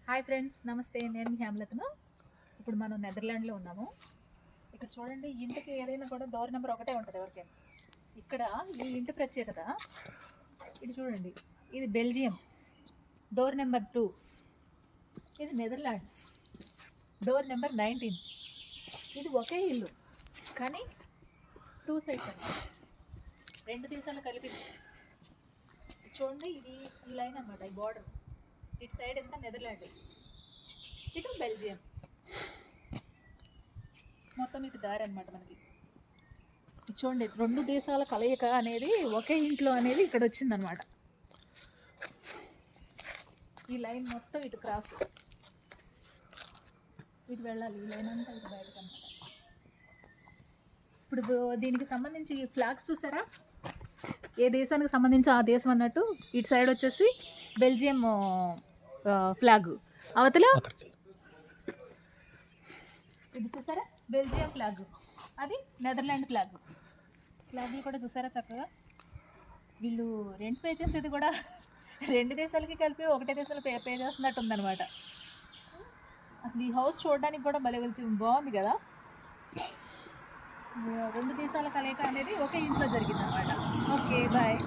Hi friends, నమస్తే. నేను మీ హేమలతను. ఇప్పుడు మనం నెదర్లాండ్లో ఉన్నాము. ఇక్కడ చూడండి, ఇంటికి ఏదైనా కూడా డోర్ నెంబర్ ఒకటే ఉంటుంది ఎవరికైనా. ఇక్కడ ఈ ఇంటి ప్రత్యేకత ఇది చూడండి. ఇది బెల్జియం డోర్ నెంబర్ 2, ఇది నెదర్లాండ్ డోర్ నెంబర్ 19. ఇది ఒకే ఇల్లు కానీ 2 సైడ్స్ అన్నమాట, 2 దేశాలు కలిపింది. చూడండి, ఇది ఈ లైన్ అనమాట, ఈ బార్డర్. ఇటు సైడ్ ఎంత నెదర్లాండ్, ఇటు బెల్జియం, మొత్తం ఇటు దారి అనమాట మనకి. చూడండి, 2 దేశాల కలయిక అనేది ఒకే ఇంట్లో అనేది ఇక్కడ వచ్చిందనమాట. ఈ లైన్ మొత్తం ఇటు క్రాస్, ఇటు వెళ్ళాలి. ఈ లైన్ అంతా ఇటు బయటకు అనమాట. ఇప్పుడు దీనికి సంబంధించి ఫ్లాగ్స్ చూసారా, ఏ దేశానికి సంబంధించి ఆ దేశం అన్నట్టు. ఇటు సైడ్ వచ్చేసి బెల్జియం ఫ్లాగ్, అవతల ఇది చూసారా బెల్జియం ఫ్లాగ్, అది నెదర్లాండ్ ఫ్లాగ్. ఫ్లాగ్లు కూడా చూసారా చక్కగా. వీళ్ళు రెంట్ పే చేసేది కూడా 2 దేశాలకి కలిపి ఒకటే దేశాలు పే చేస్తున్నట్టు ఉందన్నమాట. అసలు ఈ హౌస్ చూడడానికి కూడా భలే బాగుంది కదా. 2 దేశాల కలయిక అనేది ఒకే ఇంట్లో జరిగిందనమాట. Okay, bye.